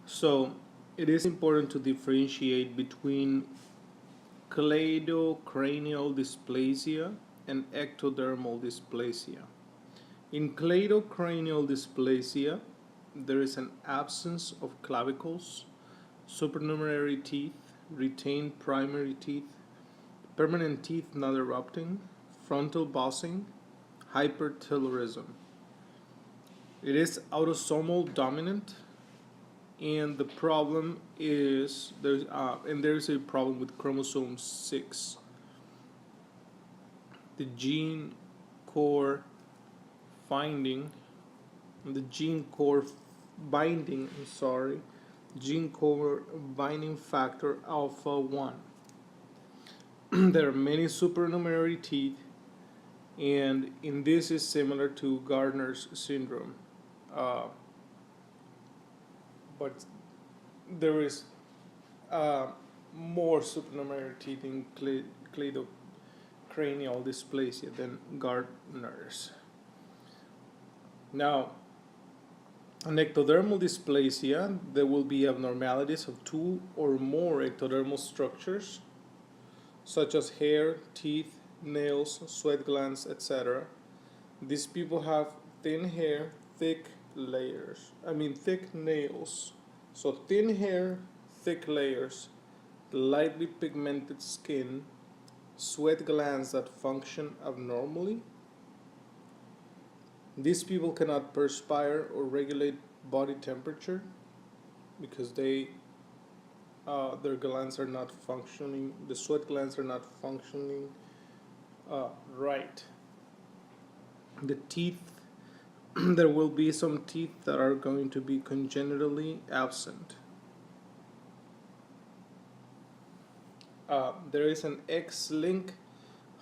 So it is important to differentiate between cleidocranial dysplasia and ectodermal dysplasia. In cleidocranial dysplasia, there is an absence of clavicles, supernumerary teeth, retained primary teeth, permanent teeth not erupting, frontal bossing, hypertelorism. It is autosomal dominant, and the problem is there's a problem with chromosome 6. The gene core finding the gene core binding I'm sorry gene core binding factor alpha 1. There are many supernumerary teeth, and in this is similar to Gardner's syndrome, uh, but there is uh, more supernumerary teeth in cleidocranial dysplasia than Gardner's. Now, in ectodermal dysplasia, there will be abnormalities of two or more ectodermal structures, such as hair, teeth, nails, sweat glands, etc. These people have thin hair, thick nails. So thin hair, thick layers, lightly pigmented skin, sweat glands that function abnormally. These people cannot perspire or regulate body temperature because their glands are not functioning. The sweat glands are not functioning right. The teeth, there will be some teeth that are going to be congenitally absent. There is an X-linked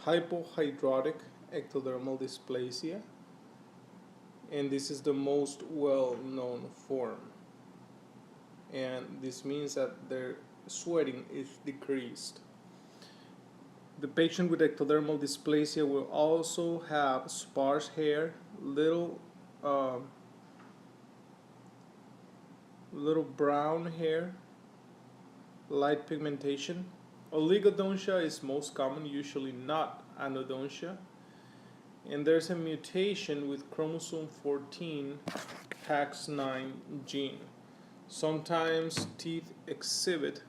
hypohydrotic ectodermal dysplasia, and this is the most well-known form. And this means that their sweating is decreased. The patient with ectodermal dysplasia will also have sparse hair, uh, little brown hair, light pigmentation. Oligodontia is most common, usually not anodontia. And there's a mutation with chromosome 14 PAX9 gene. Sometimes teeth exhibit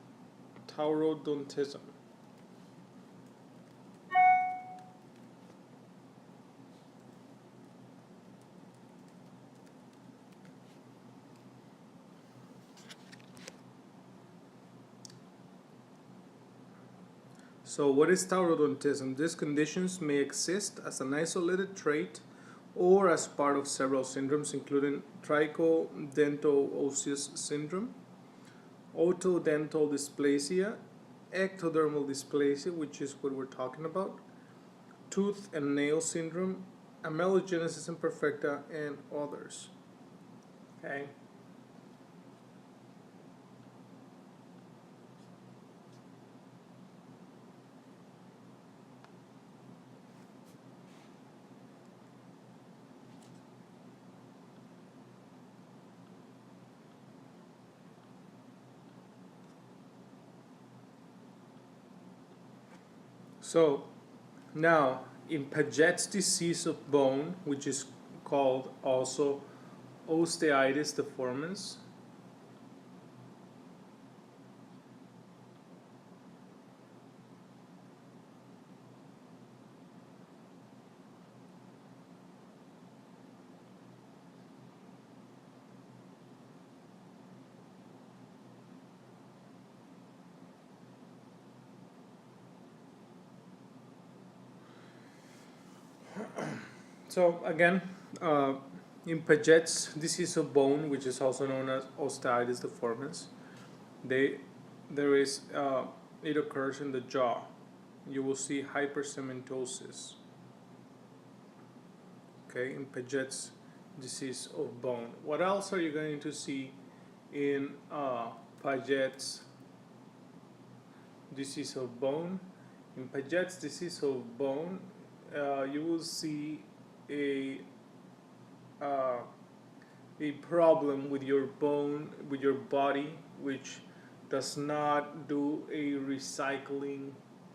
taurodontism. So what is taurodontism? These conditions may exist as an isolated trait or as part of several syndromes, including trichodento-osseous syndrome, otodental dysplasia, ectodermal dysplasia, which is what we're talking about, tooth and nail syndrome, amelogenesis imperfecta, and others. Okay. So now in Paget's disease of bone, which is called also osteitis deformans, so again, in Paget's disease of bone, which is also known as osteitis deformans, they there is it occurs in the jaw. You will see hypercementosis. Okay, in Paget's disease of bone. What else are you going to see in Paget's disease of bone? In Paget's disease of bone, you will see a uh, a problem with your bone, with your body, which does not do a recycling,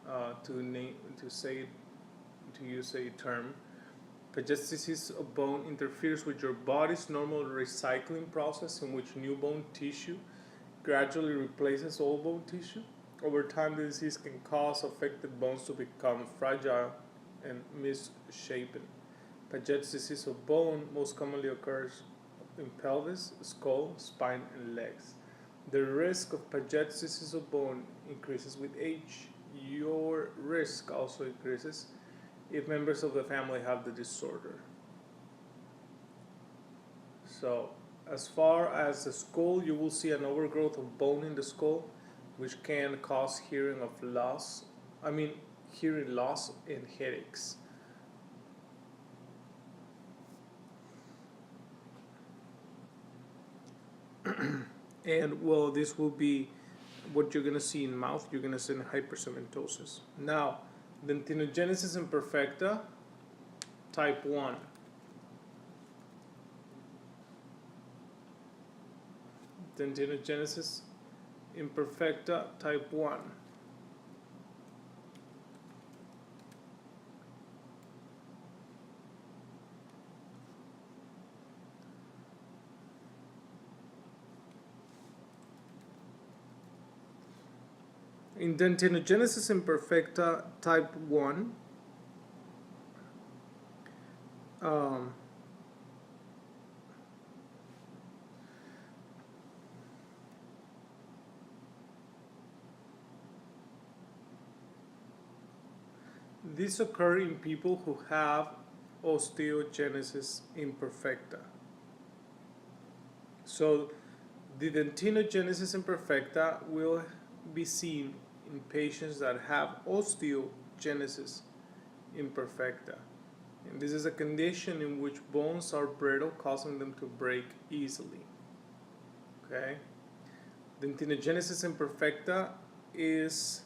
to say, to use a term. Pagesthesis of bone interferes with your body's normal recycling process, in which new bone tissue gradually replaces old bone tissue. Over time, the disease can cause affected bones to become fragile and misshapen. Paget's disease of bone most commonly occurs in pelvis, skull, spine, and legs. The risk of Paget's disease of bone increases with age. Your risk also increases if members of the family have the disorder. So, as far as the skull, you will see an overgrowth of bone in the skull, which can cause hearing loss and headaches. And well, this will be what you're gonna see in mouth. You're gonna see in hypercementosis. Now, dentinogenesis imperfecta, type 1. Dentinogenesis imperfecta, type 1. In dentinogenesis imperfecta, type 1, um, these occur in people who have osteogenesis imperfecta. So, the dentinogenesis imperfecta will be seen in patients that have osteogenesis imperfecta. And this is a condition in which bones are brittle, causing them to break easily. Okay? Dentinogenesis imperfecta is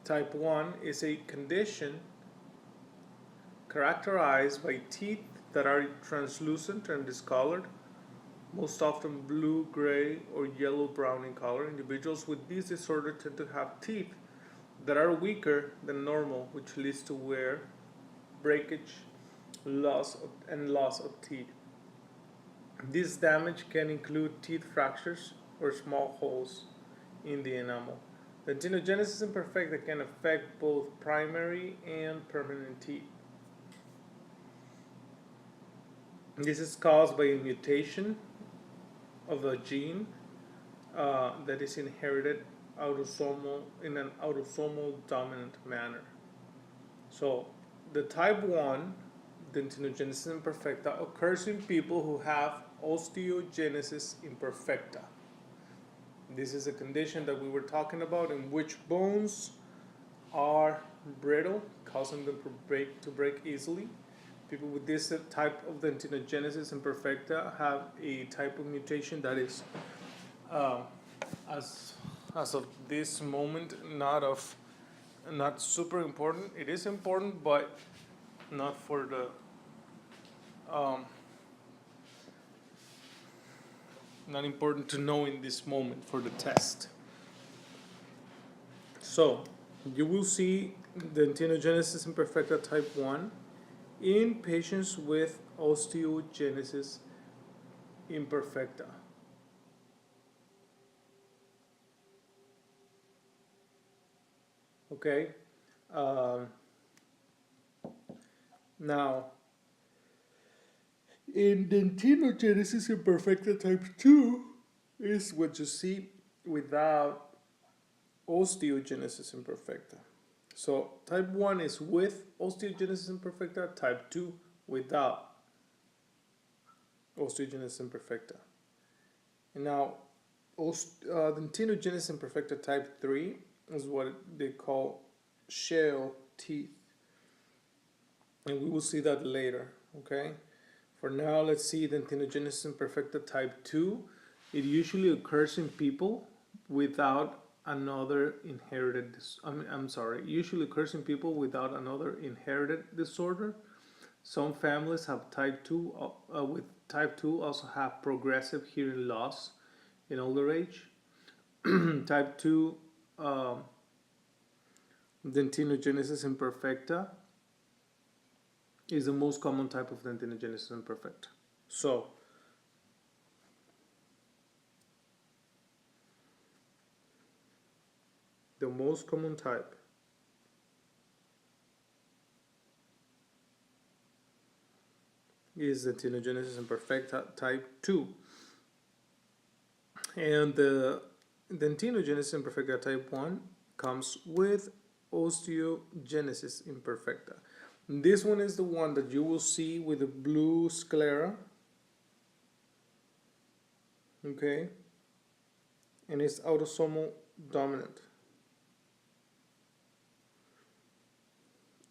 type 1 is a condition characterized by teeth that are translucent and discolored, most often blue, gray, or yellow-brown in color. Individuals with this disorder tend to have teeth that are weaker than normal, which leads to wear, breakage, loss of teeth. This damage can include teeth fractures or small holes in the enamel. Dentinogenesis imperfecta can affect both primary and permanent teeth. This is caused by a mutation of a gene that is inherited in an autosomal dominant manner. So, the type 1 dentinogenesis imperfecta occurs in people who have osteogenesis imperfecta. This is a condition that we were talking about in which bones are brittle, causing them to break easily. People with this type of dentinogenesis imperfecta have a type of mutation that is, as of this moment, not super important. It is important, but not for the not important to know in this moment for the test. So, you will see dentinogenesis imperfecta type 1 in patients with osteogenesis imperfecta. Okay? Now, in dentinogenesis imperfecta type 2 is what you see without osteogenesis imperfecta. So type 1 is with osteogenesis imperfecta, type 2 without osteogenesis imperfecta. And now, dentinogenesis imperfecta type 3 is what they call shell teeth. And we will see that later, okay? For now, let's see dentinogenesis imperfecta type 2. It usually occurs in people without another inherited usually occurs in people without another inherited disorder. Some families have type 2, with type 2 also have progressive hearing loss in older age. Type 2 um, dentinogenesis imperfecta is the most common type of dentinogenesis imperfecta. So, the most common type is dentinogenesis imperfecta type 2. And the dentinogenesis imperfecta type 1 comes with osteogenesis imperfecta. This one is the one that you will see with the blue sclera, okay? And it's autosomal dominant.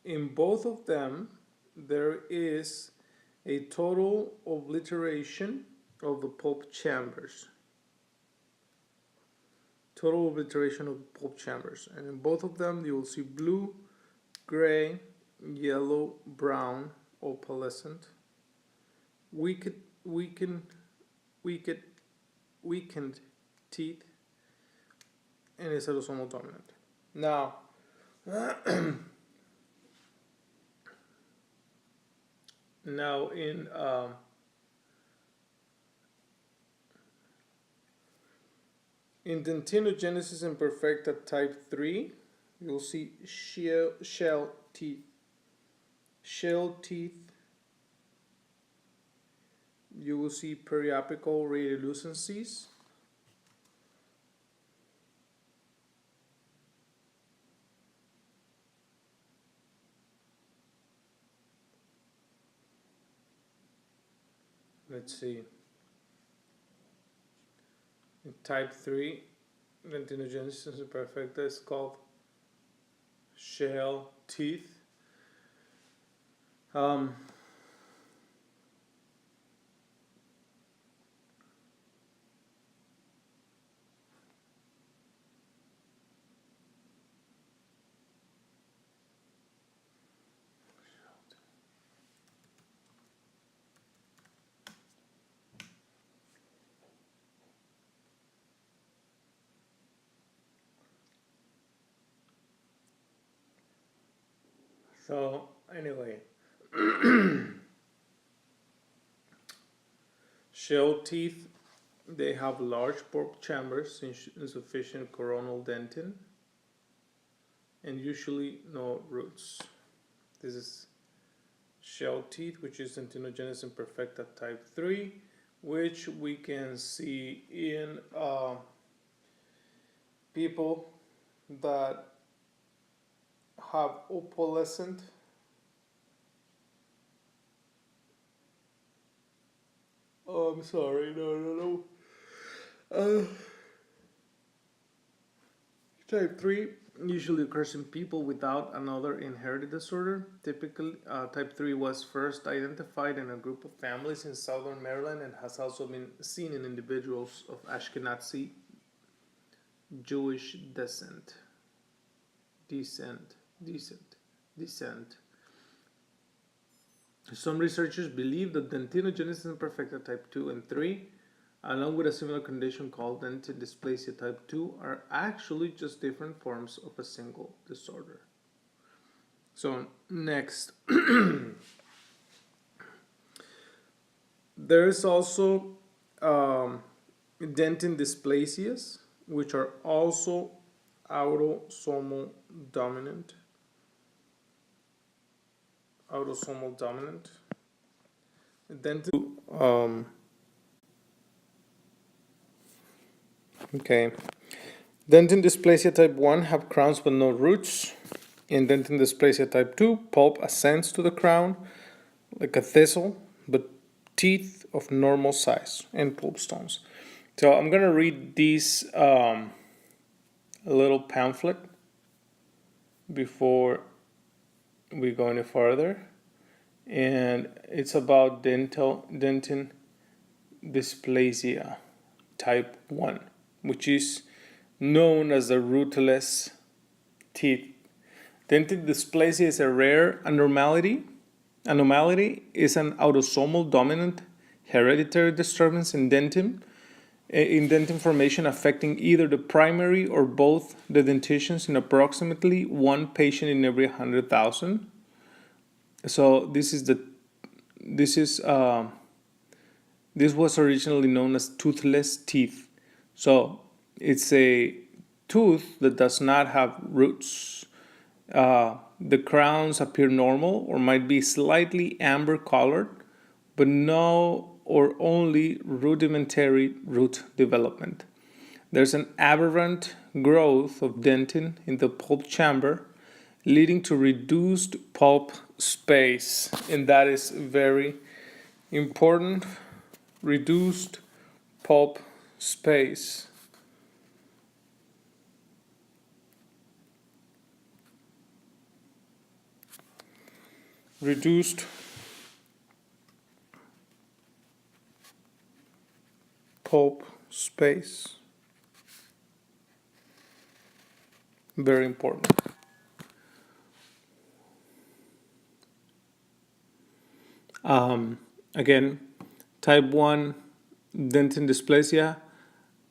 In both of them, there is a total obliteration of the pulp chambers. Total obliteration of pulp chambers. And in both of them, you will see blue, gray, yellow, brown, opalescent, weakened teeth, and it's autosomal dominant. Now, now in dentinogenesis imperfecta type 3, you'll see shell teeth. Shell teeth. You will see periapical radiolucencies. Let's see. In type 3, dentinogenesis imperfecta is called shell teeth. So anyway, shell teeth, they have large pulp chambers, insufficient coronal dentin, and usually no roots. This is shell teeth, which is dentinogenesis imperfecta type 3, which we can see in people that have opalescent I'm sorry, no. Type 3 usually occurs in people without another inherited disorder. Typically, type 3 was first identified in a group of families in southern Maryland and has also been seen in individuals of Ashkenazi Jewish descent. Some researchers believe that dentinogenesis imperfecta type 2 and 3, along with a similar condition called dentin dysplasia type 2, are actually just different forms of a single disorder. So next, there is also dentin dysplasias, which are also autosomal dominant. Dentin, okay. Dentin dysplasia type 1 have crowns but no roots. In dentin dysplasia type 2, pulp ascends to the crown like a thistle, but teeth of normal size and pulp stones. So I'm going to read this little pamphlet before we go any further. And it's about dentin dysplasia type 1, which is known as the rootless teeth. Dentin dysplasia is a rare abnormality anomaly is an autosomal dominant hereditary disturbance in dentin formation affecting either the primary or both the dentitions in approximately one patient in every 100,000. So this was originally known as toothless teeth. So it's a tooth that does not have roots. The crowns appear normal or might be slightly amber colored, but no or only rudimentary root development. There's an aberrant growth of dentin in the pulp chamber, leading to reduced pulp space, and that is very important. Reduced pulp space. Reduced pulp space. Very important. Again, type 1 dentin dysplasia,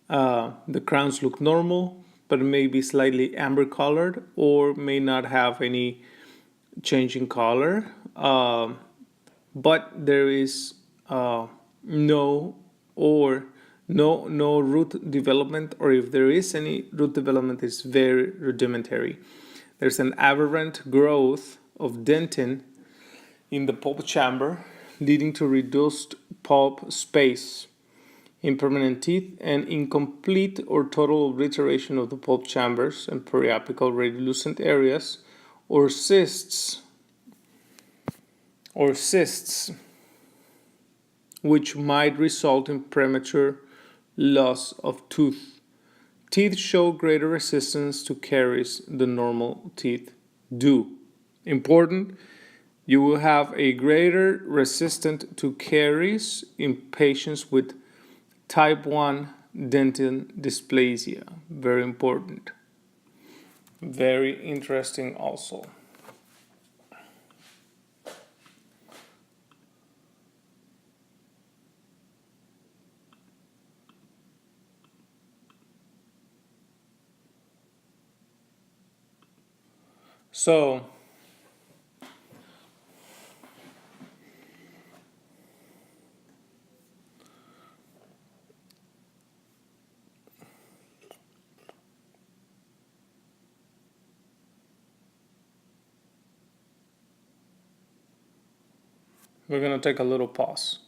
the crowns look normal, but may be slightly amber colored or may not have any change in color. But there is no root development, or if there is any root development, it's very rudimentary. There's an aberrant growth of dentin in the pulp chamber, leading to reduced pulp space, impermanent teeth, and incomplete or total obliteration of the pulp chambers and periapical radiolucent areas, or cysts, which might result in premature loss of tooth. Teeth show greater resistance to caries than normal teeth do. Important, you will have a greater resistance to caries in patients with type 1 dentin dysplasia. Very important. Very interesting also. So, we're going to take a little pause.